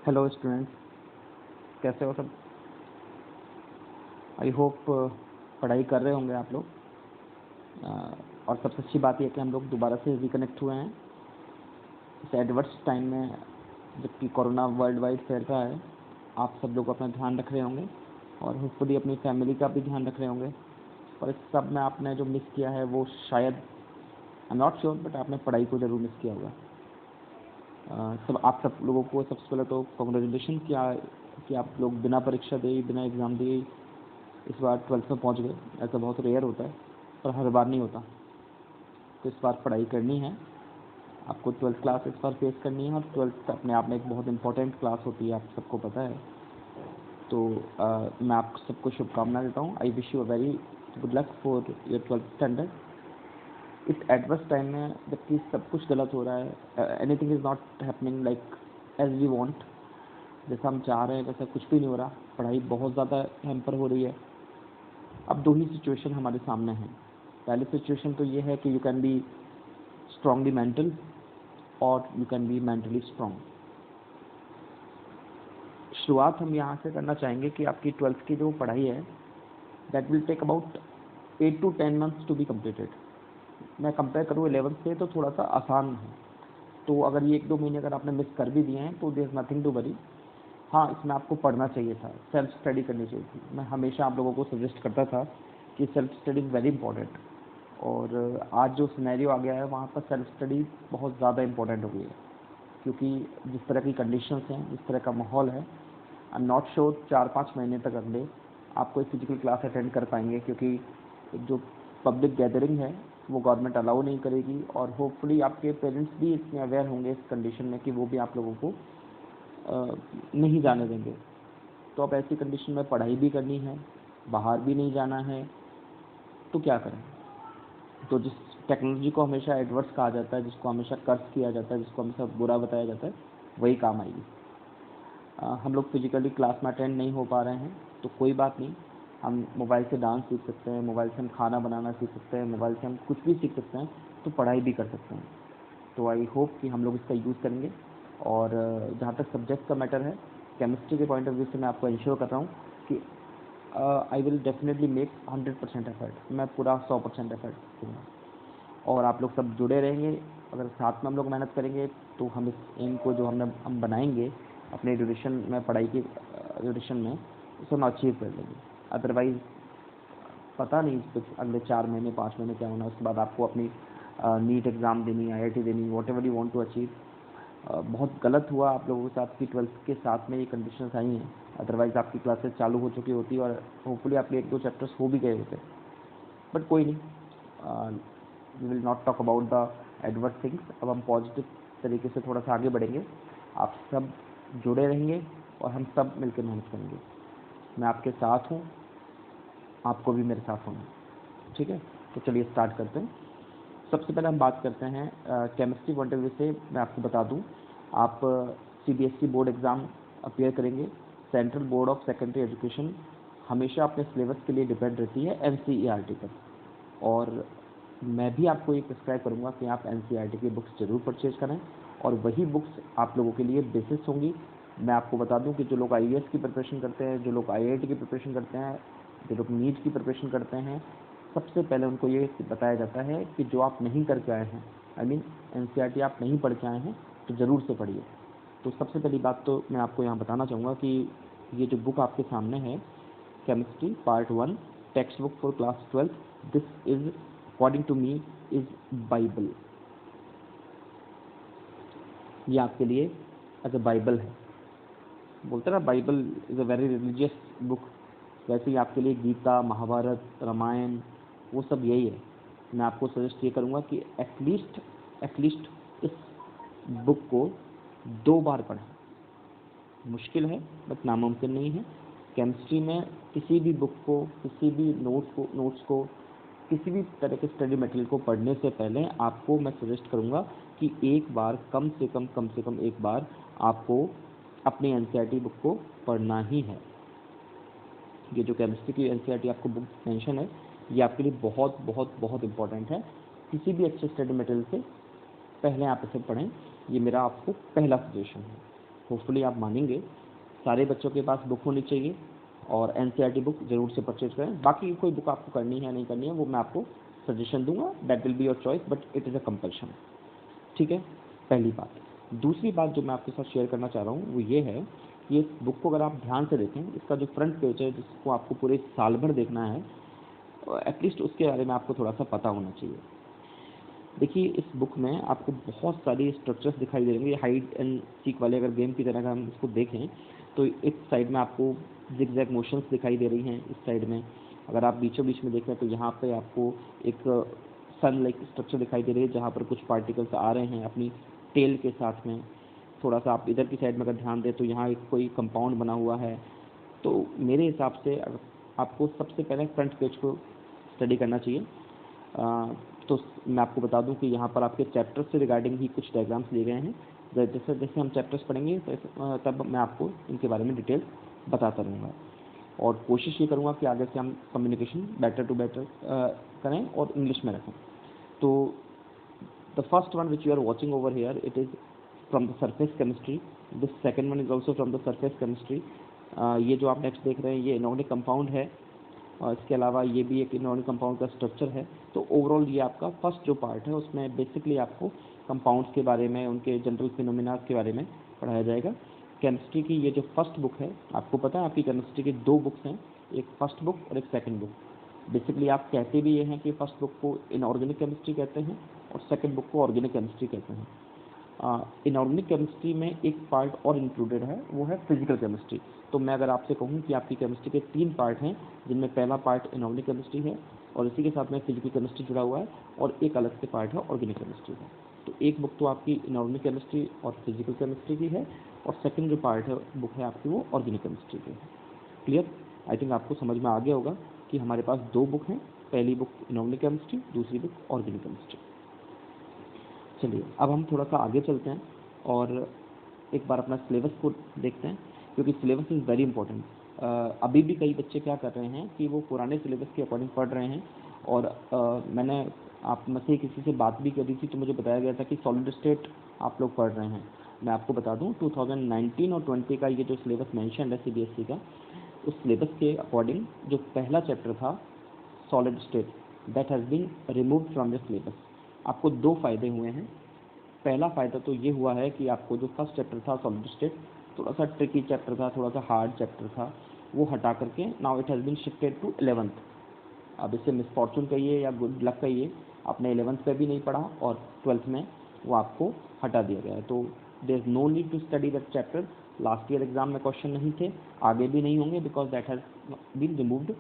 Hello students, कैसे हो सब। आई होप पढ़ाई कर रहे होंगे आप लोग। और सबसे अच्छी बात यह कि हम लोग दोबारा से रिकनेक्ट हुए हैं इस एडवर्स टाइम में, जबकि कोरोना वर्ल्ड वाइड फैल रहा है। आप सब लोग अपना ध्यान रख रहे होंगे और होपफुली अपनी फैमिली का भी ध्यान रख रहे होंगे। और इस सब में आपने जो मिस किया है वो शायद, I am not sure, but आपने पढ़ाई को ज़रूर मिस किया होगा। आप सब लोगों को सबसे पहले तो कॉन्ग्रेचुलेशन कि आप लोग बिना परीक्षा दिए, बिना एग्ज़ाम दिए इस बार 12th में पहुंच गए। ऐसा बहुत रेयर होता है, पर हर बार नहीं होता। तो इस बार पढ़ाई करनी है आपको। 12th क्लास इस बार फेस करनी है, और 12th अपने आप में एक बहुत इंपॉर्टेंट क्लास होती है, आप सबको पता है। तो मैं आप सबको शुभकामनाएं देता हूँ। I wish you a very good luck for your 12th standard. इस एडवर्स टाइम में जबकि सब कुछ गलत हो रहा है, anything is not happening like as we want, जैसा हम चाह रहे हैं वैसा कुछ भी नहीं हो रहा। पढ़ाई बहुत ज़्यादा हैम्पर हो रही है। अब दो ही सिचुएशन हमारे सामने हैं। पहली सिचुएशन तो ये है कि you can be strongly mental और you can be mentally strong. शुरुआत हम यहाँ से करना चाहेंगे कि आपकी 12th की जो पढ़ाई है that will take about 8 to 10 months to be completed. मैं कंपेयर करूँ 11th से तो थोड़ा सा आसान है। तो अगर ये 1-2 महीने अगर आपने मिस कर भी दिए हैं तो there is nothing to worry. हाँ, इसमें आपको पढ़ना चाहिए था, सेल्फ स्टडी करनी चाहिए थी। मैं हमेशा आप लोगों को सजेस्ट करता था कि self study is very important. और आज जो सिनेरियो आ गया है वहाँ पर सेल्फ स्टडी बहुत ज़्यादा इंपॉर्टेंट हो गई है, क्योंकि जिस तरह की कंडीशंस हैं, जिस तरह का माहौल है, आई एम नॉट श्योर 4-5 महीने तक अगले आप कोई फिजिकल क्लास अटेंड कर पाएंगे, क्योंकि जो पब्लिक गैदरिंग है वो गवर्नमेंट अलाउ नहीं करेगी। और होपफुली आपके पेरेंट्स भी इतने अवेयर होंगे इस कंडीशन में कि वो भी आप लोगों को नहीं जाने देंगे। तो अब ऐसी कंडीशन में पढ़ाई भी करनी है, बाहर भी नहीं जाना है, तो क्या करें। तो जिस टेक्नोलॉजी को हमेशा एडवर्स कहा जाता है, जिसको हमेशा कर्स किया जाता है, जिसको हमेशा बुरा बताया जाता है, वही काम आएगी। हम लोग फिजिकली क्लास में अटेंड नहीं हो पा रहे हैं तो कोई बात नहीं, हम मोबाइल से डांस सीख सकते हैं, मोबाइल से हम खाना बनाना सीख सकते हैं, मोबाइल से हम कुछ भी सीख सकते हैं, तो पढ़ाई भी कर सकते हैं। तो आई होप कि हम लोग इसका यूज़ करेंगे। और जहाँ तक सब्जेक्ट का मैटर है, केमिस्ट्री के पॉइंट ऑफ व्यू से मैं आपको इंश्योर कर रहा हूँ कि I will definitely make 100% effort. मैं पूरा 100% एफर्ट दूँगा और आप लोग सब जुड़े रहेंगे। अगर साथ में हम लोग मेहनत करेंगे तो हम इस एम को जो हम बनाएंगे अपने ड्यूरेशन में, पढ़ाई की ड्यूरेशन में, उसे हम अचीव कर लेंगे। अदरवाइज़ पता नहीं कुछ अगले 4 महीने 5 महीने क्या होना। उसके बाद आपको अपनी नीट एग्ज़ाम देनी, IIT देनी, whatever you want to achieve. बहुत गलत हुआ आप लोगों के साथ कि 12th के साथ में ये कंडीशंस आई हैं। अदरवाइज़ आपकी क्लासेस चालू हो चुकी होती और होपफुली आपके 1-2 चैप्टर्स हो भी गए होते। बट कोई नहीं, we will not talk about the adverse things. अब हम पॉजिटिव तरीके से थोड़ा सा आगे बढ़ेंगे। आप सब जुड़े रहेंगे और हम सब मिलकर मेहनत करेंगे। मैं आपके साथ हूँ, आपको भी मेरे साथ होना, ठीक है। तो चलिए स्टार्ट करते हैं। सबसे पहले हम बात करते हैं केमिस्ट्री पॉइंट ऑफ व्यू से। मैं आपको बता दूं, आप CBSE बोर्ड एग्ज़ाम अपीयर करेंगे। Central board of secondary education हमेशा अपने सिलेबस के लिए डिपेंड रहती है NCERT पर। और मैं भी आपको ये प्रिस्क्राइब करूँगा कि आप NCERT की बुक्स ज़रूर परचेज करें, और वही बुक्स आप लोगों के लिए बेसिस होंगी। मैं आपको बता दूं कि जो लोग IAS की प्रिपरेशन करते हैं, जो लोग IIT की प्रिपरेशन करते हैं, जो लोग नीट की प्रिपरेशन करते हैं, सबसे पहले उनको ये बताया जाता है कि जो आप नहीं करके आए हैं, आई मीन NCERT आप नहीं पढ़ के आए हैं, तो ज़रूर से पढ़िए। तो सबसे पहली बात तो मैं आपको यहाँ बताना चाहूँगा कि ये जो बुक आपके सामने है, chemistry part 1 text book for class 12, this is according to me is Bible. ये आपके लिए एज अ बाइबल है। बोलते ना, Bible is a very religious book, वैसे ही आपके लिए गीता, महाभारत, रामायण, वो सब यही है। मैं आपको सजेस्ट ये करूँगा कि एटलीस्ट इस बुक को 2 बार पढ़ें। मुश्किल है बट नामुमकिन नहीं है। केमिस्ट्री में किसी भी बुक को, किसी भी नोट्स को, किसी भी तरह के स्टडी मटेरियल को पढ़ने से पहले आपको मैं सजेस्ट करूँगा कि एक बार कम से कम एक बार आपको अपनी NCERT बुक को पढ़ना ही है। ये जो केमिस्ट्री की NCERT आपको बुक मेंशन है, ये आपके लिए बहुत बहुत बहुत इंपॉर्टेंट है। किसी भी अच्छे स्टडी मटेरियल से पहले आप इसे पढ़ें, ये मेरा आपको पहला सजेशन है। होपफुली आप मानेंगे। सारे बच्चों के पास बुक होनी चाहिए और एनसीईआरटी बुक जरूर से परचेज करें। बाकी कोई बुक आपको करनी है नहीं करनी है वो मैं आपको सजेशन दूंगा, that will be your choice, but it is a compulsion. ठीक है, पहली बात। दूसरी बात जो मैं आपके साथ शेयर करना चाह रहा हूँ वो ये है कि इस बुक को अगर आप ध्यान से देखें, इसका जो फ्रंट पेज है जिसको आपको पूरे साल भर देखना है, एटलीस्ट उसके बारे में आपको थोड़ा सा पता होना चाहिए। देखिए इस बुक में आपको बहुत सारी स्ट्रक्चर्स दिखाई दे रही है, हाइड एंड सीक वाले अगर गेम की तरह अगर हम इसको देखें तो एक साइड में आपको जिगजैग मोशंस दिखाई दे रही हैं, इस साइड में अगर आप बीचों बीच में देखें तो यहाँ पे आपको एक सन लाइक स्ट्रक्चर दिखाई दे रही है जहाँ पर कुछ पार्टिकल्स आ रहे हैं अपनी टेल के साथ में। थोड़ा सा आप इधर की साइड में अगर ध्यान दें तो यहाँ एक कोई कंपाउंड बना हुआ है। तो मेरे हिसाब से आपको सबसे पहले फ्रंट पेज को स्टडी करना चाहिए। तो मैं आपको बता दूं कि यहाँ पर आपके चैप्टर्स से रिगार्डिंग ही कुछ डायग्राम्स दिए गए हैं। जैसे जैसे हम चैप्टर्स पढ़ेंगे तब मैं आपको इनके बारे में डिटेल बताता रहूँगा और कोशिश ये करूँगा कि आगे से हम कम्युनिकेशन बेटर टू बेटर करें और इंग्लिश में रखें। तो the first one which you are watching over here, it is from the surface chemistry. This second one is also from the surface chemistry. ये जो आप नेक्स्ट देख रहे हैं ये इनऑर्गेनिक कंपाउंड है और इसके अलावा ये भी एक इनऑर्गेनिक कंपाउंड का स्ट्रक्चर है। तो ओवरऑल ये आपका फर्स्ट जो पार्ट है उसमें बेसिकली आपको कंपाउंड्स के बारे में, उनके जनरल फिनोमिना के बारे में पढ़ाया जाएगा। केमिस्ट्री की ये जो फर्स्ट बुक है, आपको पता है आपकी केमिस्ट्री की 2 बुक्स हैं, एक फर्स्ट बुक और एक सेकंड बुक। बेसिकली आप कहते भी ये हैं कि फर्स्ट बुक को इनऑर्गेनिक केमिस्ट्री कहते हैं और सेकंड बुक को ऑर्गेनिक केमिस्ट्री कहते हैं। इनऑर्गेनिक केमिस्ट्री में एक पार्ट और इंक्लूडेड है, वो है फिजिकल केमिस्ट्री। तो मैं अगर आपसे कहूँ कि आपकी केमिस्ट्री के 3 पार्ट हैं जिनमें पहला पार्ट इनऑर्गेनिक केमिस्ट्री है और इसी के साथ में फिजिकल केमिस्ट्री जुड़ा हुआ है और एक अलग से पार्ट है ऑर्गेनिक केमिस्ट्री का। तो एक बुक तो आपकी इनऑर्गेनिक केमिस्ट्री और फिजिकल केमिस्ट्री की है और सेकंड जो पार्ट है बुक है आपकी वो ऑर्गेनिक केमिस्ट्री की है। क्लियर? आई थिंक आपको समझ में आ गया होगा कि हमारे पास 2 बुक हैं, पहली बुक इनऑर्गेनिक केमिस्ट्री, दूसरी बुक ऑर्गेनिक केमिस्ट्री। चलिए अब हम थोड़ा सा आगे चलते हैं और एक बार अपना सिलेबस को देखते हैं क्योंकि सिलेबस इज़ वेरी इंपॉर्टेंट। अभी भी कई बच्चे क्या कर रहे हैं कि वो पुराने सिलेबस के अकॉर्डिंग पढ़ रहे हैं और मैंने आप में से किसी से बात भी करी थी तो मुझे बताया गया था कि सॉलिड स्टेट आप लोग पढ़ रहे हैं। मैं आपको बता दूं 2019 और 20 का ये जो सिलेबस मेंशन है सीबीएसई का, उस सिलेबस के अकॉर्डिंग जो पहला चैप्टर था solid state that has been removed from the syllabus. आपको 2 फ़ायदे हुए हैं। पहला फ़ायदा तो ये हुआ है कि आपको जो फर्स्ट चैप्टर था सॉलिड स्टेट थोड़ा सा ट्रिकी चैप्टर था, थोड़ा सा हार्ड चैप्टर था, वो हटा करके now it has been shifted to 11th। अब इसे मिसफॉर्चून कहिए या गुड लक कहिए, आपने 11th पे भी नहीं पढ़ा और 12th में वो आपको हटा दिया गया है। तो there is no need to study that chapter. Last year exam में क्वेश्चन नहीं थे, आगे भी नहीं होंगे because that has been removed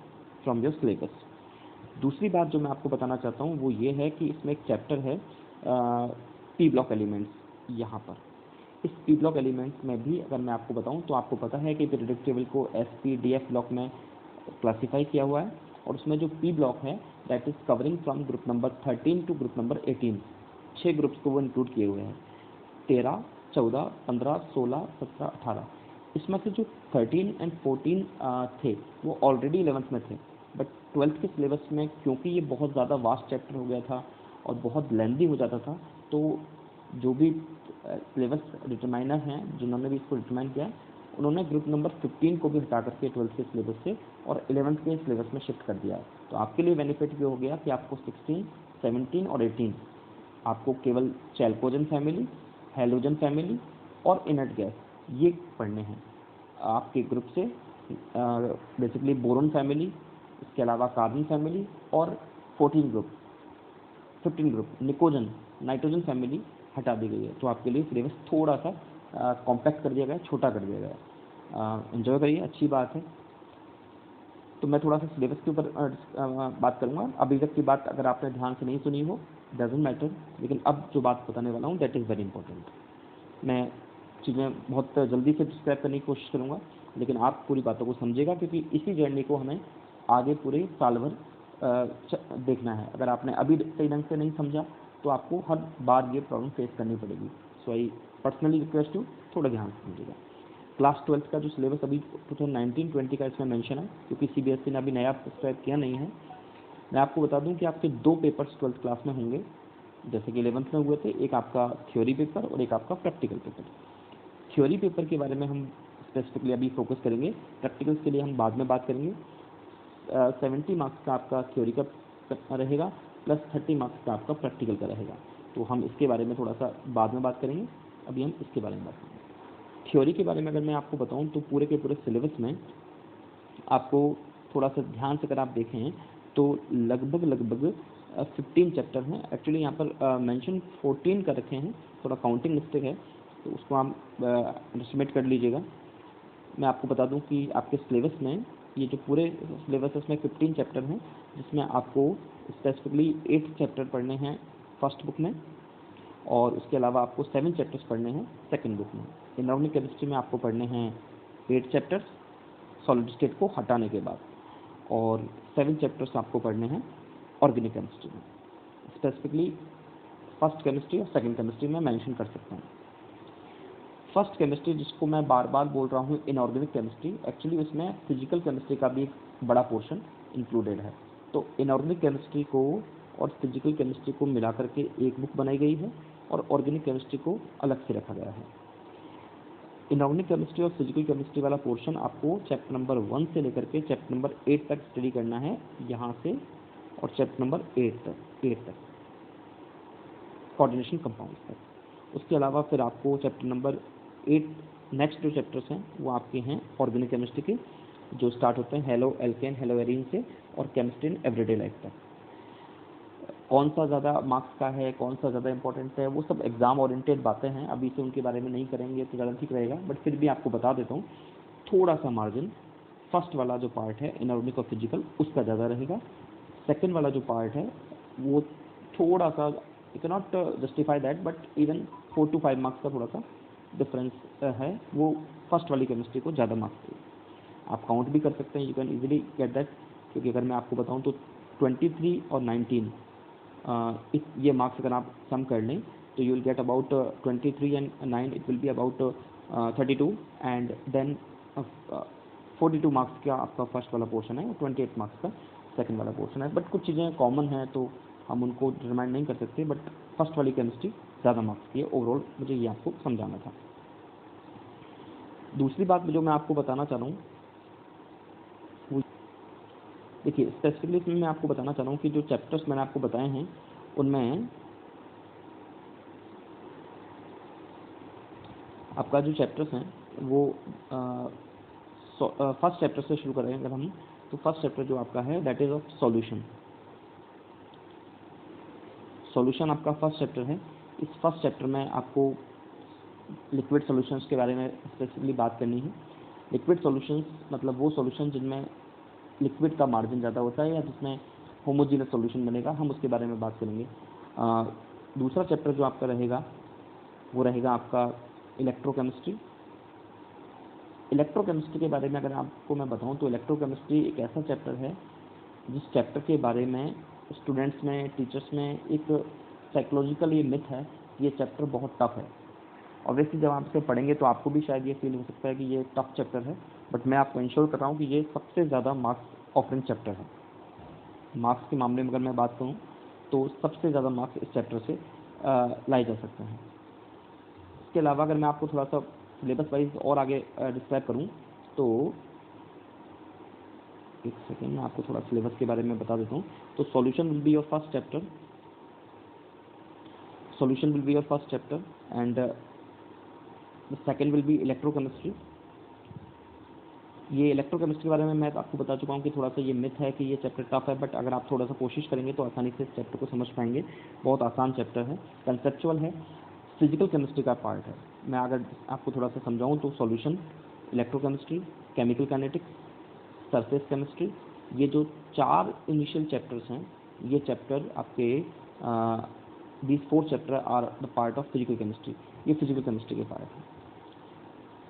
from your syllabus. दूसरी बात जो मैं आपको बताना चाहता हूँ वो ये है कि इसमें एक चैप्टर है पी ब्लॉक एलिमेंट्स। यहाँ पर इस पी ब्लॉक एलिमेंट्स में भी अगर मैं आपको बताऊँ तो आपको पता है कि पीरियोडिक टेबल को SPDF ब्लॉक में क्लासीफाई किया हुआ है और उसमें जो पी ब्लॉक है that is covering from group number 13 to group number 18। 6 groups को वो इंक्लूड किए हुए हैं, 13, 14, 15, 16, 17, 18। इसमें से जो 13 एंड 14 थे वो ऑलरेडी 11th में थे, बट 12th के सिलेबस में क्योंकि ये बहुत ज़्यादा वास्ट चैप्टर हो गया था और बहुत लेंदी हो जाता था, तो जो भी सिलेबस डिटरमाइनर हैं जिन्होंने भी इसको डिटरमाइन किया उन्होंने ग्रुप नंबर 15 को भी हटा करके 12th के सिलेबस से और 11th के सिलेबस में शिफ्ट कर दिया है। तो आपके लिए बेनिफिट ये हो गया कि आपको 16, 17 और 18 आपको केवल चैल्कोजन फैमिली, हैलोजन फैमिली और इनर्ट गैस ये पढ़ने हैं आपके ग्रुप से। बेसिकली बोरोन फैमिली, इसके अलावा कार्बन फैमिली और 15 ग्रुप निकोजन, नाइट्रोजन फैमिली हटा दी गई है। तो आपके लिए सिलेबस थोड़ा सा कॉम्पैक्ट कर दिया गया है, छोटा कर दिया गया है। एंजॉय करिए, अच्छी बात है। तो मैं थोड़ा सा सिलेबस के ऊपर बात करूँगा। अभी तक की बात अगर आपने ध्यान से नहीं सुनी हो डजेंट मैटर, लेकिन अब जो बात बताने वाला हूँ दैट इज़ वेरी इंपॉर्टेंट। मैं चीज़ें बहुत जल्दी से डिस्क्राइब करने की कोशिश करूँगा लेकिन आप पूरी बातों को समझिएगा क्योंकि इसी जर्नी को हमें आगे पूरे साल भर देखना है। अगर आपने अभी सही ढंग से नहीं समझा तो आपको हर बार ये प्रॉब्लम फेस करनी पड़ेगी। सो आई पर्सनली रिक्वेस्ट यू थोड़ा ध्यान से समझिएगा। क्लास 12th का जो सिलेबस अभी 2019-20 का इसमें मेंशन है क्योंकि सीबीएसई ने अभी नया सब्सक्राइब किया नहीं है। मैं आपको बता दूं कि आपके 2 पेपर्स 12th क्लास में होंगे जैसे कि 11th में हुए थे, एक आपका थ्योरी पेपर और एक आपका प्रैक्टिकल पेपर। थ्योरी पेपर के बारे में हम स्पेसिफिकली अभी फोकस करेंगे, प्रैक्टिकल्स के लिए हम बाद में बात करेंगे। 70 मार्क्स का आपका थ्योरी का रहेगा प्लस 30 मार्क्स का आपका प्रैक्टिकल का रहेगा, तो हम इसके बारे में थोड़ा सा बाद में बात करेंगे, अभी हम इसके बारे में बात करेंगे। थ्योरी के बारे में अगर मैं आपको बताऊं तो पूरे के पूरे सिलेबस में आपको थोड़ा सा ध्यान से अगर आप देखें तो लगभग 15 चैप्टर हैं। एक्चुअली यहाँ पर मेंशन 14 कर रखे हैं, थोड़ा काउंटिंग मिस्टेक है, तो उसको आप एस्टिमेट कर लीजिएगा। मैं आपको बता दूं कि आपके सिलेबस में ये जो पूरे सिलेबस है उसमें 15 चैप्टर हैं, जिसमें आपको स्पेसिफिकली 8 चैप्टर पढ़ने हैं फर्स्ट बुक में, और उसके अलावा आपको 7 चैप्टर्स पढ़ने हैं सेकंड बुक में। इनऑर्गेनिक केमिस्ट्री में आपको पढ़ने हैं 8 चैप्टर्स सॉलिड स्टेट को हटाने के बाद, और 7 चैप्टर्स आपको पढ़ने हैं ऑर्गेनिक केमिस्ट्री में। स्पेसिफिकली फर्स्ट केमिस्ट्री और सेकंड केमिस्ट्री में मेंशन कर सकता हूँ। फर्स्ट केमिस्ट्री जिसको मैं बार बार बोल रहा हूँ इनऑर्गेनिक केमिस्ट्री, एक्चुअली उसमें फिजिकल केमिस्ट्री का भी एक बड़ा पोर्शन इंक्लूडेड है। तो इनऑर्गेनिक केमिस्ट्री को और फिजिकल केमिस्ट्री को मिला करके एक बुक बनाई गई है, और ऑर्गेनिक केमिस्ट्री को अलग से रखा गया है। इनऑर्गेनिक केमिस्ट्री और फिजिकल केमिस्ट्री वाला पोर्शन आपको चैप्टर नंबर 1 से लेकर के चैप्टर नंबर 8 तक स्टडी करना है यहाँ से, और चैप्टर नंबर 8 तक कोऑर्डिनेशन कंपाउंड्स तक। उसके अलावा फिर आपको चैप्टर नंबर 8 नेक्स्ट जो चैप्टर्स हैं वो आपके हैं ऑर्गेनिक केमिस्ट्री के, जो स्टार्ट होते हैं हेलो एल्केन हेलो एरीन से और केमिस्ट्री इन एवरीडे लाइफ तक। कौन सा ज़्यादा मार्क्स का है, कौन सा ज़्यादा इंपॉर्टेंट है, वो सब एग्ज़ाम ओरिएंटेड बातें हैं, अभी से उनके बारे में नहीं करेंगे तो ज़्यादा ठीक रहेगा, बट फिर भी आपको बता देता हूँ थोड़ा सा मार्जिन। फर्स्ट वाला जो पार्ट है इनऑर्गेनिक और फिजिकल उसका ज़्यादा रहेगा, सेकेंड वाला जो पार्ट है वो थोड़ा सा, you can not justify that, but even 4 to 5 marks का थोड़ा सा डिफरेंस है, वो फर्स्ट वाली केमिस्ट्री को ज़्यादा मार्क्स देगा। आप काउंट भी कर सकते हैं, you can easily get that, क्योंकि अगर मैं आपको बताऊं तो 23 और 19 ये मार्क्स अगर आप सम कर लें तो you will get about 23 and 9 it will be about 32, and then 42 marks का आपका फर्स्ट वाला पोर्शन है, 28 मार्क्स का सेकंड वाला पोर्शन है। बट कुछ चीज़ें कॉमन हैं तो हम उनको डिटरमाइन नहीं कर सकते, बट फर्स्ट वाली केमिस्ट्री ज़्यादा मार्क्स की है ओवरऑल, मुझे ये आपको समझाना था। दूसरी बात जो मैं आपको बताना चाह रहा हूँ, देखिए स्पेसिफिकली इसमें मैं आपको बताना चाह रहा हूँ कि जो चैप्टर्स मैंने आपको बताए हैं उनमें आपका जो चैप्टर्स हैं वो फर्स्ट चैप्टर से शुरू करेंगे अगर हम, तो फर्स्ट चैप्टर जो आपका है that is of solution. Solution आपका फर्स्ट चैप्टर है। इस फर्स्ट चैप्टर में आपको लिक्विड सॉल्यूशंस के बारे में स्पेसिफिकली बात करनी है। लिक्विड सॉल्यूशंस मतलब वो सॉल्यूशन जिनमें लिक्विड का मार्जिन ज़्यादा होता है या जिसमें होमोजीनियस सॉल्यूशन बनेगा, हम उसके बारे में बात करेंगे। दूसरा चैप्टर जो आपका रहेगा वो रहेगा आपका इलेक्ट्रोकेमिस्ट्री। इलेक्ट्रोकेमिस्ट्री के बारे में अगर आपको मैं बताऊं तो इलेक्ट्रोकेमिस्ट्री एक ऐसा चैप्टर है जिस चैप्टर के बारे में स्टूडेंट्स में, टीचर्स में एक साइकोलॉजिकल ये मिथ है, ये चैप्टर बहुत टफ है। ऑब्वियसली जब आप इसे पढ़ेंगे तो आपको भी शायद ये फील हो सकता है कि ये टफ चैप्टर है, बट मैं आपको इंश्योर कर रहा हूँ कि ये सबसे ज़्यादा मार्क्स ऑफरिंग चैप्टर है। मार्क्स के मामले में अगर मैं बात करूँ तो सबसे ज़्यादा मार्क्स इस चैप्टर से लाए जा सकते हैं। इसके अलावा अगर मैं आपको थोड़ा सा सिलेबस वाइज और आगे डिस्क्राइब करूँ तो एक सेकेंड मैं आपको थोड़ा सिलेबस के बारे में बता देता हूँ। तो solution will be your first chapter, solution will be your first chapter, and the second will be electrochemistry। ये इलेक्ट्रोकेमिस्ट्री के बारे में मैं आपको बता चुका हूँ कि थोड़ा सा ये मिथ है कि ये चैप्टर टफ है, बट अगर आप थोड़ा सा कोशिश करेंगे तो आसानी से इस चैप्टर को समझ पाएंगे। बहुत आसान चैप्टर है, कंसेप्चुअल है, फिजिकल केमिस्ट्री का पार्ट है। मैं अगर आपको थोड़ा सा समझाऊँ तो solution, electrochemistry, chemical kinetics, surface chemistry, ये जो 4 इनिशियल चैप्टर्स हैं, ये चैप्टर आपके these 4 chapter are the part of physical chemistry, ये फिजिकल केमिस्ट्री के पार्ट है।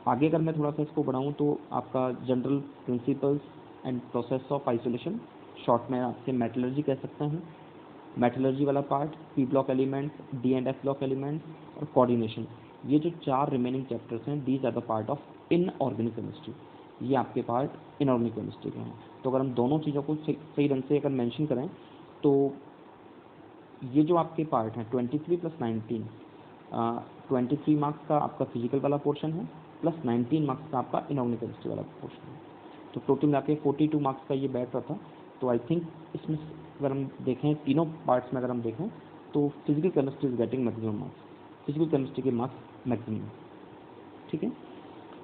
आगे अगर मैं थोड़ा सा इसको बढ़ाऊँ तो आपका general principles and process of isolation, short में आपसे मेटलर्जी कह सकते हैं, मेटलर्जी वाला part, P block elements, D and F block elements और कोऑर्डिनेशन, ये जो 4 रिमेनिंग चैप्टर्स हैं these are the part of inorganic chemistry, ये आपके पार्ट इनऑर्गेनिक केमिस्ट्री के हैं। तो अगर हम दोनों चीज़ों को सही ढंग से अगर मेंशन करें तो ये जो आपके पार्ट हैं 23 + 19 23 मार्क्स का आपका फिजिकल वाला पोर्शन है प्लस 19 मार्क्स का आपका इनऑर्गेनिक केमिस्ट्री वाला पोर्शन है। तो टोटल मिला के 42 मार्क्स का ये बैठ रहा था। तो आई थिंक इसमें अगर हम देखें तीनों पार्ट्स में अगर हम देखें तो physical chemistry is getting maximum marks, physical chemistry के मार्क्स मैक्सिमम। ठीक है,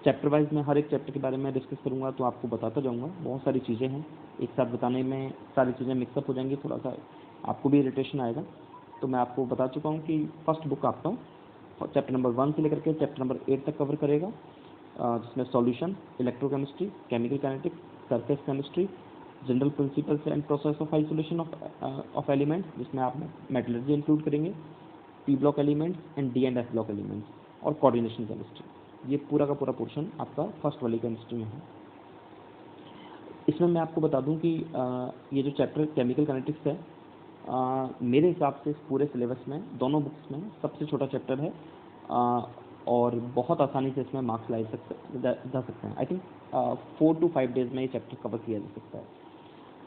चैप्टर वाइज मैं हर एक चैप्टर के बारे में डिस्कस करूँगा तो आपको बताता जाऊँगा। बहुत सारी चीज़ें हैं, एक साथ बताने में सारी चीज़ें मिक्सअप हो जाएंगी, थोड़ा सा आपको भी इरिटेशन आएगा। तो मैं आपको बता चुका हूँ कि फर्स्ट बुक आपका चैप्टर नंबर 1 से लेकर के चैप्टर नंबर 8 तक कवर करेगा, जिसमें solution, electrochemistry, chemical kinetics, surface chemistry, general principles and process of isolation of elements, जिसमें आप मेटलर्जी इंक्लूड करेंगे, P block elements and D and F block elements और कोऑर्डिनेशन केमिस्ट्री। ये पूरा का पूरा पोर्शन आपका फर्स्ट वाली केमिस्ट्री में है। इसमें मैं आपको बता दूं कि ये जो चैप्टर केमिकल काइनेटिक्स है, मेरे हिसाब से इस पूरे सिलेबस में दोनों बुक्स में सबसे छोटा चैप्टर है, और बहुत आसानी से इसमें मार्क्स जा सकते हैं। आई थिंक 4 to 5 डेज में ये चैप्टर कवर किया जा सकता है।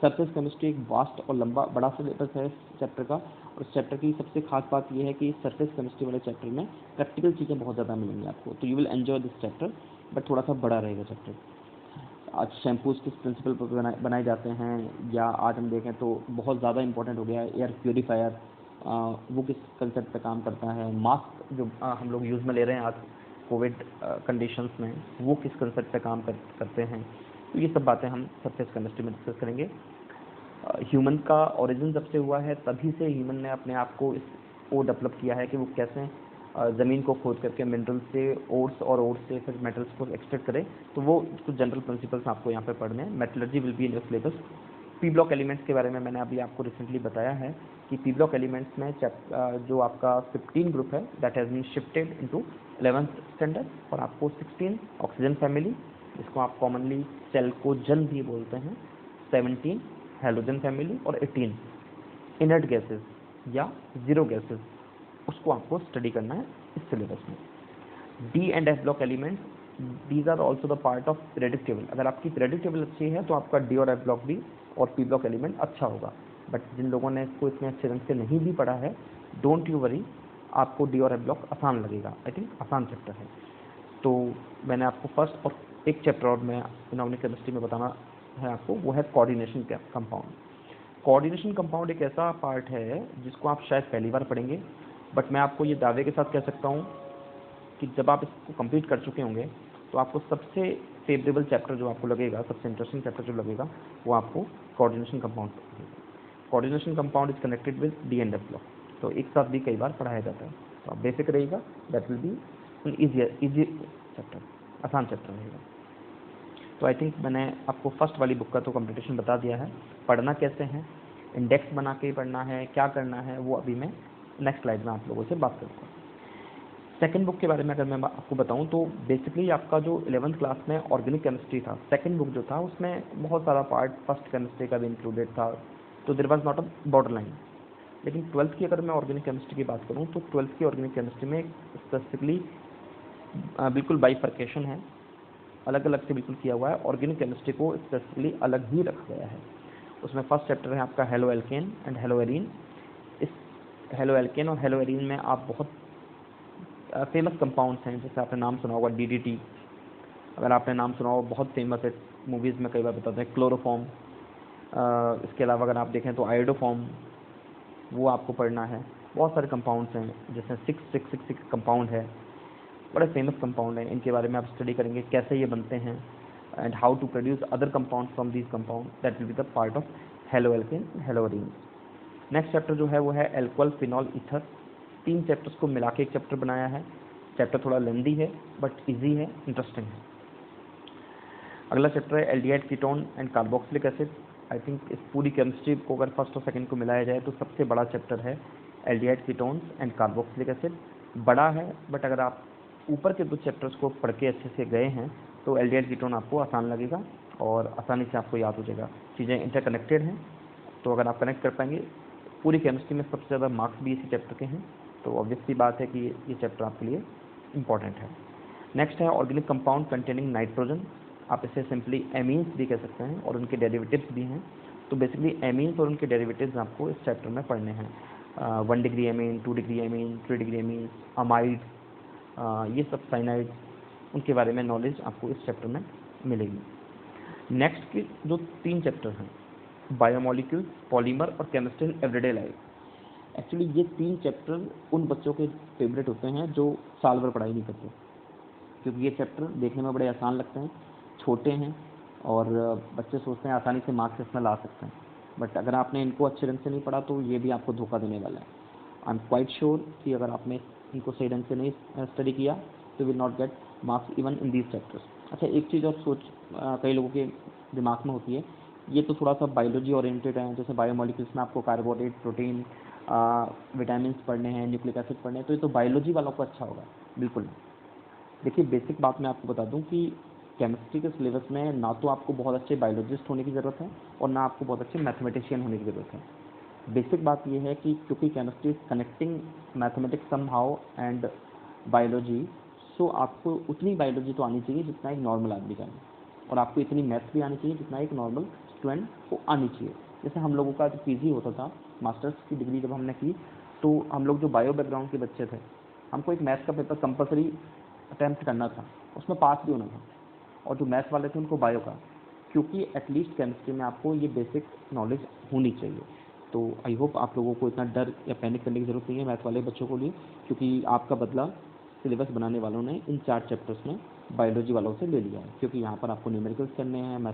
सरफेस केमिस्ट्री एक वास्ट और लंबा बड़ा सिलेबस है इस चैप्टर का, और इस चैप्टर की सबसे खास बात यह है कि सरफेस केमिस्ट्री वाले चैप्टर में प्रैक्टिकल चीज़ें बहुत ज़्यादा मिलेंगी आपको, तो you will enjoy this chapter, but थोड़ा सा बड़ा रहेगा चैप्टर। आज शैम्पूज किस प्रिंसिपल पर बनाए जाते हैं, या आज हम देखें तो बहुत ज़्यादा इंपॉर्टेंट हो गया है एयर प्योरीफायर, वो किस कंसेप्ट पे काम करता है, मास्क जो हम लोग यूज़ में ले रहे हैं आज कोविड कंडीशंस में, वो किस कंसेप्ट पे काम करते हैं। तो ये सब बातें हम सरफेस केमिस्ट्री में डिस्कस करेंगे। ह्यूमन का ओरिजिन जब से हुआ है तभी से ह्यूमन ने अपने आप को वो डेवलप किया है कि वो कैसे ज़मीन को खोद करके मिनरल से ओर्स और ओर्स से फिर मेटल्स को एक्सट्रैक्ट करे। तो वो कुछ जनरल प्रिंसिपल्स आपको यहाँ पे पढ़ने हैं। Metallurgy will be in your syllabus. P block elements के बारे में मैंने अभी आपको रिसेंटली बताया है कि पी ब्लॉक एलिमेंट्स में जो आपका 15 ग्रुप है that has been shifted into 11th standard, और आपको 16 ऑक्सीजन फैमिली, जिसको आप कॉमनली चैल्कोजन भी बोलते हैं, 17 हैलोजन फैमिली और 18 इनर्ट गैसेस या जीरो गैसेस, उसको आपको स्टडी करना है इस सिलेबस में। D and F block elements, these are also the part of periodic table. अगर आपकी पीरियडिक टेबल अच्छी है तो आपका डी और एफ ब्लॉक भी और पी ब्लॉक एलिमेंट अच्छा होगा, बट जिन लोगों ने इसको इतने अच्छे ढंग से नहीं भी पढ़ा है, डोंट यू वरी, आपको डी और एफ ब्लॉक आसान लगेगा। आई थिंक आसान चैप्टर है। तो मैंने आपको फर्स्ट और एक चैप्टर और मैं इनऑर्गेनिक केमिस्ट्री में बताना है आपको, वो है कोऑर्डिनेशन कंपाउंड। कोऑर्डिनेशन कंपाउंड एक ऐसा पार्ट है जिसको आप शायद पहली बार पढ़ेंगे, बट मैं आपको ये दावे के साथ कह सकता हूँ कि जब आप इसको कंप्लीट कर चुके होंगे तो आपको सबसे फेवरेबल चैप्टर जो आपको लगेगा, सबसे इंटरेस्टिंग चैप्टर जो लगेगा, वो आपको कोऑर्डिनेशन कंपाउंड लगेगा। Coordination compound is connected with D and F block, तो एक साथ भी कई बार पढ़ाया जाता है, तो आप बेसिक रहेगा, that will B an easy chapter, आसान चैप्टर रहेगा। तो आई थिंक मैंने आपको फर्स्ट वाली बुक का तो कंप्लीटेशन बता दिया है। पढ़ना कैसे है, इंडेक्स बना के पढ़ना है, क्या करना है, वो अभी मैं नेक्स्ट स्लाइड में आप लोगों से बात करूँगा। सेकंड बुक के बारे में अगर मैं आपको बताऊं तो बेसिकली आपका जो 11th क्लास में ऑर्गेनिक केमिस्ट्री था, सेकंड बुक जो था उसमें बहुत सारा पार्ट फर्स्ट केमिस्ट्री का भी इंक्लूडेड था, तो there was not a border line. लेकिन 12th की अगर मैं ऑर्गेनिक केमिस्ट्री की बात करूँ तो 12th की ऑर्गेनिक केमिस्ट्री में स्पेसिफिकली बिल्कुल बाइफर्केशन है, अलग अलग से बिल्कुल किया हुआ है। ऑर्गेनिक केमिस्ट्री को स्पेसिफिकली अलग ही रखा गया है। उसमें फर्स्ट चैप्टर है आपका halo alkane and hello arene. इस हेलो एल्केन और हेलो एरीन में आप बहुत फेमस कंपाउंड्स हैं, जैसे आपने नाम सुना होगा DDT, अगर आपने नाम सुना हो, बहुत फेमस है, मूवीज़ में कई बार बताते हैं। क्लोरोफॉर्म, इसके अलावा अगर आप देखें तो आयोडोफॉर्म, वो आपको पढ़ना है। बहुत सारे कंपाउंड्स हैं, जैसे 6,6,6,6 कंपाउंड है, बड़े फेमस कंपाउंड हैं, इनके बारे में आप स्टडी करेंगे कैसे ये बनते हैं, and how to produce other compound from these compound, that will be the part of halo alkane halo arene. Next chapter जो है वो है एल्कोहल फिनॉल ईथर। 3 चैप्टर्स को मिला के एक चैप्टर बनाया है। चैप्टर थोड़ा लेंदी है बट इजी है, इंटरेस्टिंग है। अगला चैप्टर है aldehyde ketone and carboxylic acid. I think इस पूरी केमिस्ट्री को अगर फर्स्ट और सेकंड को मिलाया जाए तो सबसे बड़ा चैप्टर है aldehyde ketones and carboxylic acid. बड़ा है बट अगर आप ऊपर के 2 चैप्टर्स को पढ़ के अच्छे से गए हैं तो एल्डिहाइड कीटोन आपको आसान लगेगा और आसानी से आपको याद हो जाएगा। चीज़ें इंटरकनेक्टेड हैं, तो अगर आप कनेक्ट कर पाएंगे, पूरी केमिस्ट्री में सबसे ज़्यादा मार्क्स भी इसी चैप्टर के हैं, तो ऑब्वियसली बात है कि ये चैप्टर आपके लिए इंपॉर्टेंट है। नेक्स्ट है ऑर्गेनिक कंपाउंड कंटेनिंग नाइट्रोजन। आप इसे सिंपली एमीन्स भी कह सकते हैं और उनके डेरिवेटिव्स भी हैं। तो बेसिकली एमीन्स और उनके डेरिवेटिव्स आपको इस चैप्टर में पढ़ने हैं। 1 degree amine, 2 degree amine, 3 degree amine, amide, ये सब साइनाइड, उनके बारे में नॉलेज आपको इस चैप्टर में मिलेगी। नेक्स्ट के जो 3 चैप्टर हैं, बायोमोलिक्यूल्स, पॉलीमर और chemistry in everyday life. Actually ये 3 चैप्टर उन बच्चों के फेवरेट होते हैं जो साल भर पढ़ाई नहीं करते, क्योंकि ये चैप्टर देखने में बड़े आसान लगते हैं, छोटे हैं और बच्चे सोचते हैं आसानी से मार्क्स इसमें ला सकते हैं। बट अगर आपने इनको अच्छे ढंग से नहीं पढ़ा तो ये भी आपको धोखा देने वाला है। आई एम क्वाइट श्योर कि अगर आपने इनको सही ढंग से नहीं स्टडी किया तो will not get marks even in these chapters. अच्छा, एक चीज़ और सोच कई लोगों के दिमाग में होती है, ये तो थोड़ा सा बायोलॉजी ओरिएंटेड है, जैसे बायोमोलिक्यूल्स में आपको कार्बोहाइड्रेट, प्रोटीन, विटामिन पढ़ने हैं, न्यूक्लिक एसिड पढ़ने हैं, तो ये तो बायोलॉजी वालों को अच्छा होगा। बिल्कुल नहीं। देखिए, बेसिक बात मैं आपको बता दूं कि केमिस्ट्री के सिलेबस में ना तो आपको बहुत अच्छे बायोलॉजिस्ट होने की ज़रूरत है और ना आपको बहुत अच्छे मैथमेटिशियन होने की ज़रूरत है। बेसिक बात यह है कि क्योंकि chemistry is connecting mathematics somehow and biology, so आपको उतनी बायोलॉजी तो आनी चाहिए जितना एक नॉर्मल आदमी जाने, और आपको इतनी मैथ्स भी आनी चाहिए जितना एक नॉर्मल स्टूडेंट को आनी चाहिए। जैसे हम लोगों का जो पीजी होता था, मास्टर्स की डिग्री जब हमने की, तो हम लोग जो बायो बैकग्राउंड के बच्चे थे, हमको एक मैथ्स का पेपर कंपलसरी अटैम्प्ट करना था, उसमें पास भी होना था, और जो मैथ्स वाले थे उनको बायो का, क्योंकि एटलीस्ट केमिस्ट्री में आपको ये बेसिक नॉलेज होनी चाहिए। तो आई होप आप लोगों को इतना डर या पैनिक करने की ज़रूरत नहीं है मैथ वाले बच्चों को लिए, क्योंकि आपका बदला सिलेबस बनाने वालों ने इन 4 चैप्टर्स में बायोलॉजी वालों से ले लिया है, क्योंकि यहाँ पर आपको न्यूमेरिकल्स करने हैं, मैथ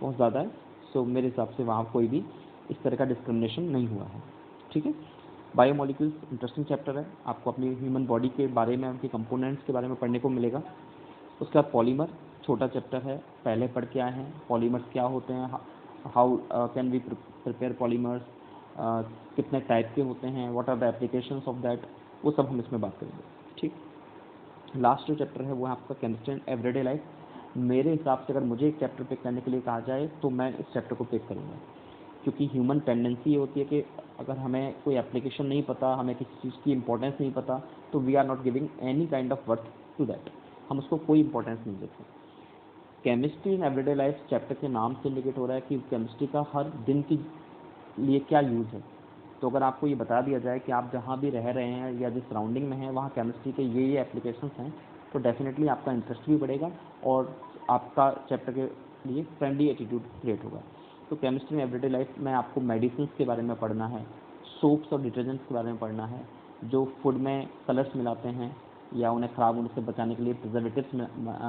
बहुत ज़्यादा है। सो मेरे हिसाब से वहाँ कोई भी इस तरह का डिस्क्रिमिनेशन नहीं हुआ है। ठीक है, बायोमोलिक्यूल्स इंटरेस्टिंग चैप्टर है, आपको अपनी ह्यूमन बॉडी के बारे में, उनके कंपोनेंट्स के बारे में पढ़ने को मिलेगा। उसका पॉलीमर छोटा चैप्टर है, पहले पढ़ के आए हैं पॉलीमर्स क्या होते हैं, how can we prepare polymers, कितने टाइप के होते हैं, what are the applications of that, वो सब हम इसमें बात करेंगे। ठीक, लास्ट जो चैप्टर है वो है आपका केमिस्ट्री एंड एवरीडे लाइफ। मेरे हिसाब से अगर मुझे एक चैप्टर पिक करने के लिए कहा जाए तो मैं इस चैप्टर को पिक करूँगा, क्योंकि ह्यूमन टेंडेंसी ये होती है कि अगर हमें कोई एप्लीकेशन नहीं पता, हमें किसी चीज़ की इंपॉर्टेंस नहीं पता, तो we are not giving any kind of worth to that, हम उसको कोई इंपॉर्टेंस नहीं देते। Chemistry in everyday life chapter के नाम से इंडिकेट हो रहा है कि केमिस्ट्री का हर दिन के लिए क्या यूज़ है। तो अगर आपको ये बता दिया जाए कि आप जहाँ भी रह रहे हैं या जिस सराउंडिंग में हैं वहाँ केमिस्ट्री के ये एप्लीकेशंस हैं, तो डेफिनेटली आपका इंटरेस्ट भी बढ़ेगा और आपका चैप्टर के लिए फ्रेंडली एटीट्यूड क्रिएट होगा। तो केमिस्ट्री में एवरीडे लाइफ में आपको मेडिसिन के बारे में पढ़ना है, सोप्स और डिटर्जेंट्स के बारे में पढ़ना है, जो फूड में कलर्स मिलाते हैं या उन्हें ख़राब होने से बचाने के लिए प्रिजर्वेटिव्स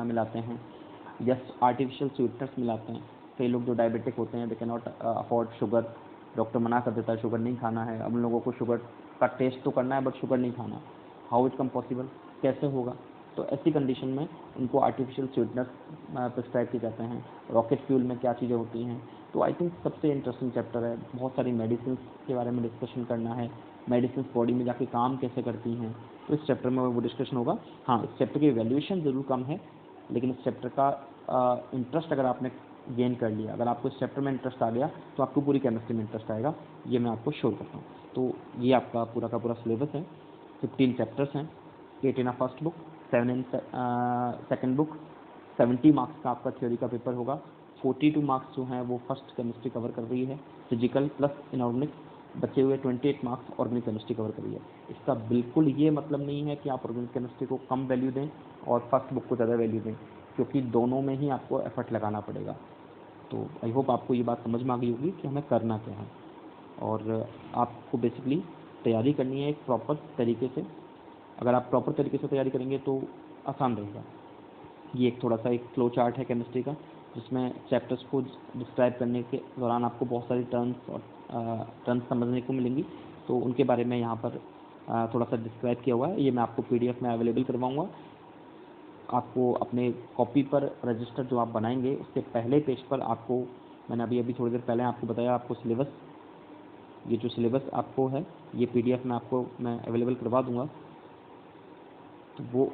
मिलाते हैं या आर्टिफिशियल स्वीटनर्स मिलाते हैं। कई लोग जो डायबिटिक होते हैं, they can not afford sugar, doctor मना कर देता है शुगर नहीं खाना है, अब उन लोगों को शुगर का टेस्ट तो करना है बट शुगर नहीं खाना, हाउ इट कम पॉसिबल, कैसे होगा। तो ऐसी कंडीशन में उनको आर्टिफिशियल स्वीटनर्स प्रिस्क्राइब किए जाते हैं। रॉकेट फ्यूल में क्या चीज़ें होती हैं, तो आई थिंक सबसे इंटरेस्टिंग चैप्टर है। बहुत सारी मेडिसिन के बारे में डिस्कशन करना है, मेडिसिन बॉडी में जाके काम कैसे करती हैं, तो इस चैप्टर में वो डिस्कशन होगा। हाँ, इस चैप्टर की वैल्यूएशन ज़रूर कम है, लेकिन इस चैप्टर का इंटरेस्ट अगर आपने गेन कर लिया, अगर आपको इस चैप्टर में इंटरेस्ट आ गया तो आपको पूरी केमिस्ट्री में इंटरेस्ट आएगा, ये मैं आपको श्योर करता हूँ। तो ये आपका पूरा का पूरा सिलेबस है, 15 चैप्टर्स हैं, 8 in first book, 7 in second book, 70 marks का आपका थ्योरी का पेपर होगा, 42 मार्क्स जो हैं वो फर्स्ट केमिस्ट्री कवर कर रही है, फिजिकल प्लस इनऑर्गेनिक, बचे हुए 28 मार्क्स ऑर्गेनिक केमिस्ट्री कवर कर रही है। इसका बिल्कुल ये मतलब नहीं है कि आप ऑर्गेनिक केमिस्ट्री को कम वैल्यू दें और फर्स्ट बुक को ज़्यादा वैल्यू दें, क्योंकि दोनों में ही आपको एफर्ट लगाना पड़ेगा। तो आई होप आपको ये बात समझ में आ गई होगी कि हमें करना क्या है, और आपको बेसिकली तैयारी करनी है एक प्रॉपर तरीके से। अगर आप प्रॉपर तरीके से तैयारी करेंगे तो आसान रहेगा। ये एक थोड़ा सा एक फ्लो चार्ट है केमिस्ट्री का, जिसमें चैप्टर्स को डिस्क्राइब करने के दौरान आपको बहुत सारी टर्म्स समझने को मिलेंगी, तो उनके बारे में यहाँ पर थोड़ा सा डिस्क्राइब किया हुआ है। ये मैं आपको PDF में अवेलेबल करवाऊँगा। आपको अपने कॉपी पर रजिस्टर जो आप बनाएंगे उसके पहले पेज पर आपको, मैंने अभी थोड़ी देर पहले आपको बताया, आपको सिलेबस, ये जो सिलेबस आपको है ये PDF में आपको मैं अवेलेबल करवा दूंगा, तो वो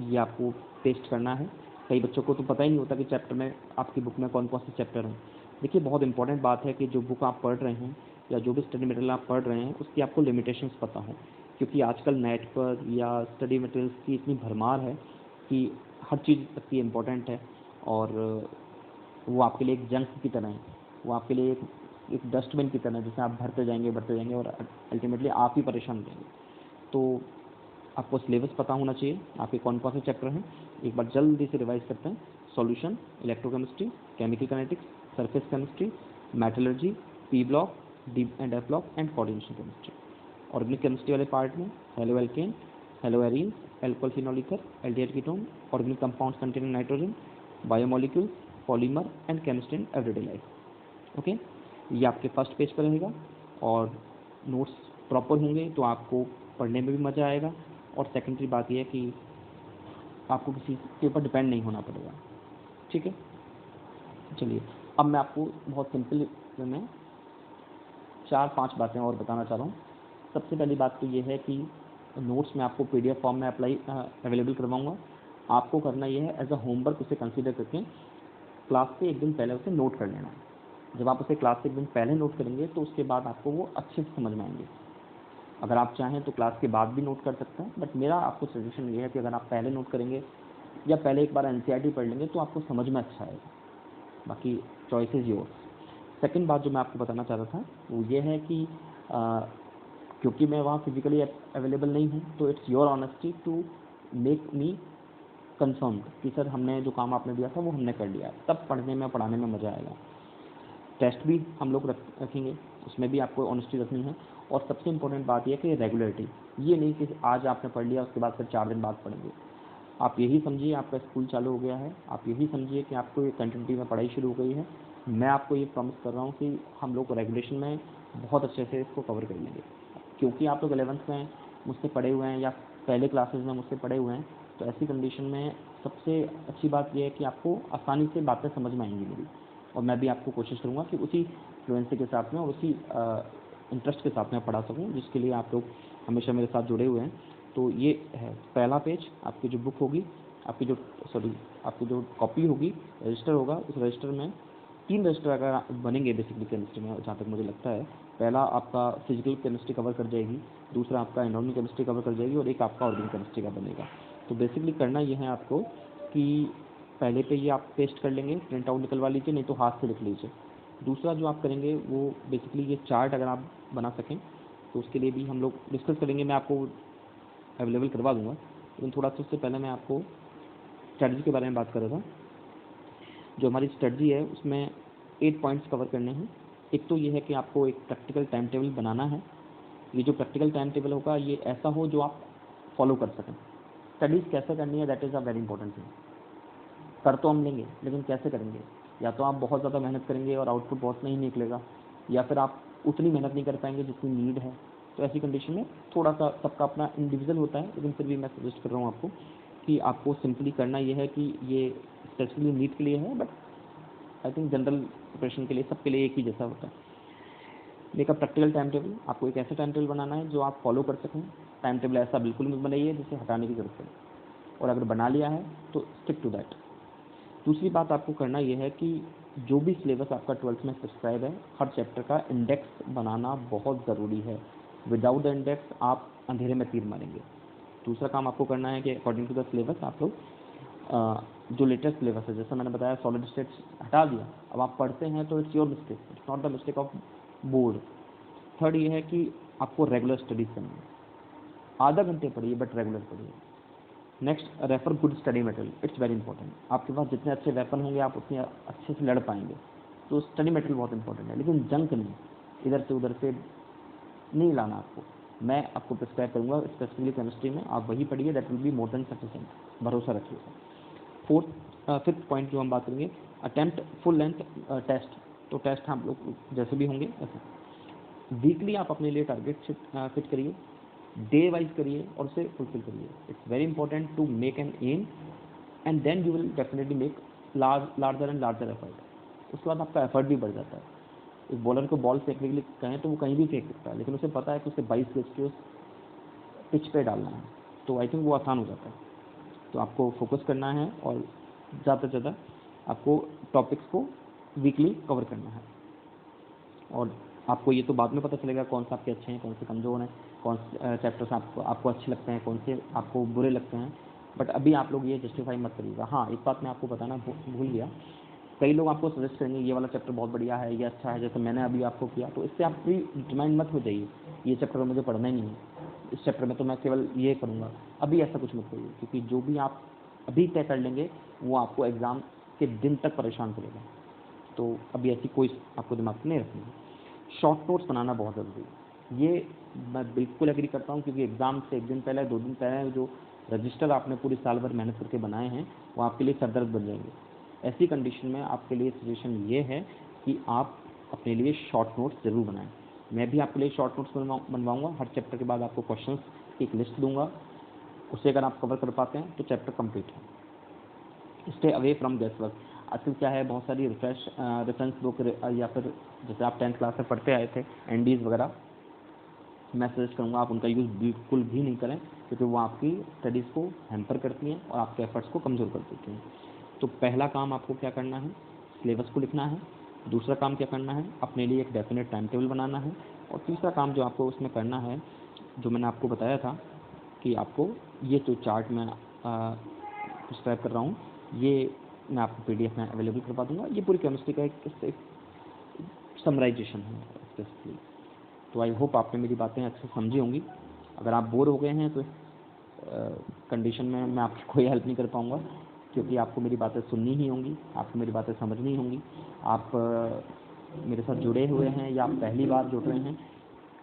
ये आपको पेस्ट करना है। कई बच्चों को तो पता ही नहीं होता कि चैप्टर में आपकी बुक में कौन कौन से चैप्टर हैं। देखिए, बहुत इंपॉर्टेंट बात है कि जो बुक आप पढ़ रहे हैं या जो भी स्टडी मटेरियल आप पढ़ रहे हैं उसकी आपको लिमिटेशंस पता हो, क्योंकि आजकल नेट पर या स्टडी मटेरियल्स की इतनी भरमार है कि हर चीज़ इतनी इम्पोर्टेंट है, और वो आपके लिए एक जंक की तरह है, वो आपके लिए एक डस्टबिन की तरह है, जिसे आप भरते जाएंगे और अल्टीमेटली आप ही परेशान हो जाएंगे। तो आपको सिलेबस पता होना चाहिए, आपके कौन कौन से चैप्टर हैं। एक बार जल्दी से रिवाइज करते हैं। Solution, electrochemistry, chemical kinetics, surface chemistry, metallurgy, P block, D and F block and coordination chemistry. Organic chemistry वाले पार्ट में hello alkane, halo arene, alcohol phenol ether, aldehyde ketone, organic compounds containing nitrogen, biomolecules, polymer and chemistry in everyday life. Okay, ये आपके first page पर रहेगा और notes proper होंगे तो आपको पढ़ने में भी मज़ा आएगा। और सेकेंडरी बात यह है कि आपको किसी के ऊपर डिपेंड नहीं होना पड़ेगा। ठीक है, चलिए अब मैं आपको बहुत सिंपल में 4-5 बातें और बताना चाह रहा हूँ। सबसे पहली बात तो ये है कि नोट्स में आपको PDF फॉर्म में अवेलेबल करवाऊँगा। आपको करना ये है एज अ होमवर्क उसे कंसीडर करके क्लास से एक दिन पहले उसे नोट कर लेना। जब आप उसे क्लास से एक दिन पहले नोट करेंगे तो उसके बाद आपको वो अच्छे से समझ में आएंगे। अगर आप चाहें तो क्लास के बाद भी नोट कर सकते हैं, बट मेरा आपको सजेशन ये है कि अगर आप पहले नोट करेंगे या पहले एक बार NCERT पढ़ लेंगे तो आपको समझ में अच्छा आएगा। बाकी चॉइस इज़ योर्स। सेकंड बात जो मैं आपको बताना चाह रहा था वो ये है कि क्योंकि मैं वहाँ फिजिकली अवेलेबल नहीं हूँ तो it's your honesty to make me confirm कि सर हमने जो काम आपने दिया था वो हमने कर लिया, तब पढ़ने में पढ़ाने में मज़ा आएगा। टेस्ट भी हम लोग रखेंगे, उसमें भी आपको ऑनेस्टी रखनी है। और सबसे इम्पोर्टेंट बात यह है कि रेगुलरिटी, ये नहीं कि आज आपने पढ़ लिया उसके बाद फिर 4 दिन बाद पढ़ेंगे। आप यही समझिए आपका स्कूल चालू हो गया है, आप यही समझिए कि आपको ये कंटिन्यूटी में पढ़ाई शुरू हो गई है। मैं आपको ये प्रॉमिस कर रहा हूँ कि हम लोग रेगुलेशन में बहुत अच्छे से इसको कवर कर लेंगे। क्योंकि आप लोग 11th में मुझसे पढ़े हुए हैं या पहले क्लासेज में मुझसे पढ़े हुए हैं, तो ऐसी कंडीशन में सबसे अच्छी बात यह है कि आपको आसानी से बातें समझ में आएंगी मेरी। और मैं भी आपको कोशिश करूँगा कि उसी फ्लुएंसी के साथ में और उसी इंटरेस्ट के साथ में पढ़ा सकूँ, जिसके लिए आप लोग हमेशा मेरे साथ जुड़े हुए हैं। तो ये है पहला पेज। आपकी जो बुक होगी, आपकी जो कॉपी होगी, रजिस्टर होगा, उस रजिस्टर में 3 रजिस्टर अगर बनेंगे बेसिकली केमिस्ट्री में, जहाँ तक मुझे लगता है। पहला आपका फिजिकल केमिस्ट्री कवर कर जाएगी, दूसरा आपका इनऑर्गेनिक केमिस्ट्री कवर कर जाएगी और एक आपका ऑर्गेनिक केमिस्ट्री का बनेगा। तो बेसिकली करना ये है आपको कि पहले पे ये आप पेस्ट कर लेंगे, प्रिंट आउट निकलवा लीजिए, नहीं तो हाथ से लिख लीजिए। दूसरा जो आप करेंगे वो बेसिकली ये चार्ट अगर आप बना सकें तो उसके लिए भी हम लोग डिस्कस करेंगे, मैं आपको अवेलेबल करवा दूंगा। लेकिन थोड़ा सा उससे पहले मैं आपको स्ट्रेटजी के बारे में बात कर रहा था। जो हमारी स्ट्रेटजी है उसमें 8 पॉइंट्स कवर करने हैं। एक तो ये है कि आपको एक प्रैक्टिकल टाइम टेबल बनाना है। ये जो प्रैक्टिकल टाइम टेबल होगा ये ऐसा हो जो आप फॉलो कर सकें। स्टडीज़ कैसे करनी है that is a very important thing. कर तो हम लेंगे लेकिन कैसे करेंगे? या तो आप बहुत ज़्यादा मेहनत करेंगे और आउटपुट बहुत नहीं निकलेगा, या फिर आप उतनी मेहनत नहीं कर पाएंगे जितनी नीड है। तो ऐसी कंडीशन में थोड़ा सा सबका अपना इंडिविजुअल होता है, लेकिन फिर भी मैं सजेस्ट कर रहा हूँ आपको कि आपको सिंपली करना ये है कि ये स्पेसिफिकली नीट के लिए है, but I think general preparation के लिए सबके लिए एक ही जैसा होता है। Make a practical time table. आपको एक ऐसा टाइम टेबल बनाना है जो आप फॉलो कर सकें। टाइम टेबल ऐसा बिल्कुल मत बनाइए जिसे हटाने की जरूरत है, और अगर बना लिया है तो स्टिक टू दैट। दूसरी बात आपको करना यह है कि जो भी सिलेबस आपका 12th में सब्सक्राइब है, हर चैप्टर का इंडेक्स बनाना बहुत ज़रूरी है। विदाउट द इंडेक्स आप अंधेरे में तीर मारेंगे। दूसरा काम आपको करना है कि अकॉर्डिंग टू द सिलेबस आप लोग जो लेटेस्ट सिलेबस है, जैसा मैंने बताया सॉलिड स्टेट्स हटा दिया, अब आप पढ़ते हैं तो it's your mistake, it's not the mistake of board. Third ये है कि आपको रेगुलर स्टडीज़ करनी है। आधा घंटे पढ़िए बट रेगुलर पढ़िए। Next, refer good study material, it's very important. आपके पास जितने अच्छे वेपन होंगे आप उतने अच्छे से लड़ पाएंगे। तो स्टडी मटेरियल बहुत इंपॉर्टेंट है, लेकिन जंक नहीं, इधर से उधर से नहीं लाना आपको। मैं आपको प्रिस्क्राइब करूँगा स्पेसिफिकली केमिस्ट्री में, आप वही पढ़िए, that will be more than sufficient, भरोसा रखिएगा। फिफ्थ पॉइंट जो हम बात करेंगे, अटेम्प्ट फुल लेंथ टेस्ट। तो टेस्ट हम लोग जैसे भी होंगे ऐसे वीकली आप अपने लिए टारगेट फिट करिए, डे वाइज करिए और उसे फुलफिल करिए। It's very important to make an aim and then you will definitely make larger and larger effort. उसके बाद आपका एफर्ट भी बढ़ जाता है। एक बॉलर को बॉल फेंकने के लिए कहें तो वो कहीं भी फेंक सकता है, लेकिन उसे पता है कि उसे 22 गज के उस पिच पे डालना है, तो आई थिंक वो आसान हो जाता है। तो आपको फोकस करना है और ज़्यादा से ज़्यादा आपको टॉपिक्स को वीकली कवर करना है। और आपको ये तो बाद में पता चलेगा कौन से आपके अच्छे हैं, कौन से कमज़ोर हैं, कौन से चैप्टर्स आपको अच्छे लगते हैं, कौन से आपको बुरे लगते हैं। बट अभी आप लोग ये जस्टिफाई मत करिएगा। हाँ, एक बात मैं आपको बताना भूल गया, कई लोग आपको सजेस्ट करेंगे ये वाला चैप्टर बहुत बढ़िया है, ये अच्छा है, जैसे मैंने अभी आपको किया। तो इससे आप प्री डिटरमाइन मत हो जाइए ये चैप्टर मुझे पढ़ना ही नहीं है, इस चैप्टर में तो मैं केवल ये करूँगा, अभी ऐसा कुछ मत करिए, क्योंकि जो भी आप अभी तय कर लेंगे वो आपको एग्ज़ाम के दिन तक परेशान करेगा। तो अभी ऐसी कोई आपको दिमाग में नहीं रखनी है। शॉर्ट नोट्स बनाना बहुत ज़रूरी है, ये मैं बिल्कुल एग्री करता हूँ, क्योंकि एग्ज़ाम से एक दिन पहले 2 दिन पहले जो रजिस्टर आपने पूरी साल भर मेहनत करके बनाए हैं वो आपके लिए सरदर्द बन जाएंगे। ऐसी कंडीशन में आपके लिए सजेशन ये है कि आप अपने लिए शॉर्ट नोट्स ज़रूर बनाएं। मैं भी आपके लिए शॉर्ट नोट्स बनवाऊँगा, हर चैप्टर के बाद आपको क्वेश्चंस की एक लिस्ट दूंगा, उसे अगर आप कवर कर पाते हैं तो चैप्टर कंप्लीट है। Stay away from guess work. आजकल क्या है, बहुत सारी रेफरेंस बुक या फिर जैसे आप 10th क्लास में पढ़ते आए थे एनडीज वगैरह, मैं सजेस्ट करूँगा आप उनका यूज़ बिल्कुल भी नहीं करें, क्योंकि वो आपकी स्टडीज़ को हैम्पर करती हैं और आपके एफर्ट्स को कमज़ोर कर देती हैं। तो पहला काम आपको क्या करना है, सिलेबस को लिखना है। दूसरा काम क्या करना है, अपने लिए एक डेफिनेट टाइम टेबल बनाना है। और तीसरा काम जो आपको उसमें करना है, जो मैंने आपको बताया था कि आपको ये जो चार्ट मैं प्रिस्क्राइब कर रहा हूँ, ये मैं आपको PDF में अवेलेबल करवा दूँगा। ये पूरी केमिस्ट्री का एक समराइजेशन है बेसिकली। तो आई होप आपने मेरी बातें अच्छे से समझी होंगी। अगर आप बोर हो गए हैं तो कंडीशन में मैं आपकी कोई हेल्प नहीं कर पाऊँगा, क्योंकि आपको मेरी बातें सुननी ही होंगी, आपको मेरी बातें समझनी होंगी। आप मेरे साथ जुड़े हुए हैं या आप पहली बार जुड़ रहे हैं,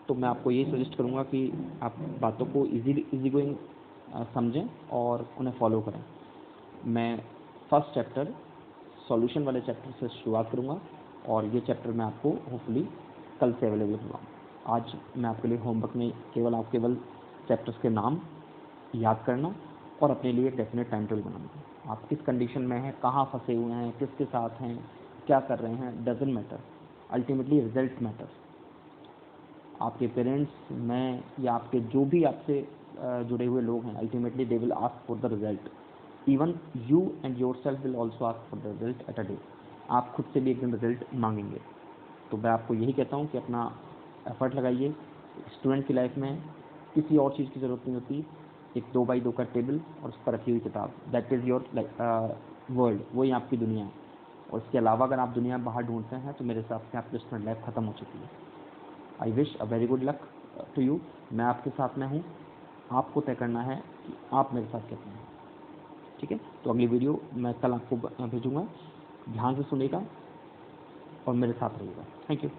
तो मैं आपको यही सजेस्ट करूँगा कि आप बातों को इजी गोइंग समझें और उन्हें फॉलो करें। मैं फर्स्ट चैप्टर सॉल्यूशन वाले चैप्टर से शुरुआत करूँगा और ये चैप्टर मैं आपको होपफुली कल से अवेलेबल करवाऊँ। आज मैं आपके लिए होमवर्क में केवल चैप्टर्स के नाम याद करना और अपने लिए डेफिनेट टाइम टेबल बनाना। आप किस कंडीशन में हैं, कहाँ फंसे हुए हैं, किसके साथ हैं, क्या कर रहे हैं, doesn't matter, ultimately result matter. आपके पेरेंट्स, मैं या आपके जो भी आपसे जुड़े हुए लोग हैं, ultimately they will ask for the result. Even you and your self will also ask for the result at a day. आप खुद से भी एक दिन रिजल्ट मांगेंगे। तो मैं आपको यही कहता हूँ कि अपना एफर्ट लगाइए। स्टूडेंट की लाइफ में किसी और चीज़ की ज़रूरत नहीं होती, एक 2x2 का टेबल और उस पर रखी हुई किताब, दैट इज़ योर वर्ल्ड, वही आपकी दुनिया है। और इसके अलावा अगर आप दुनिया बाहर ढूंढते हैं तो मेरे हिसाब से आपकी स्टूडेंट लाइफ ख़त्म हो चुकी है। I wish a very good luck to you. मैं आपके साथ में हूँ, आपको तय करना है कि आप मेरे साथ कहते हैं। ठीक है, तो अगली वीडियो मैं कल आपको भेजूँगा, ध्यान से सुनिएगा और मेरे साथ रहिएगा। Thank you.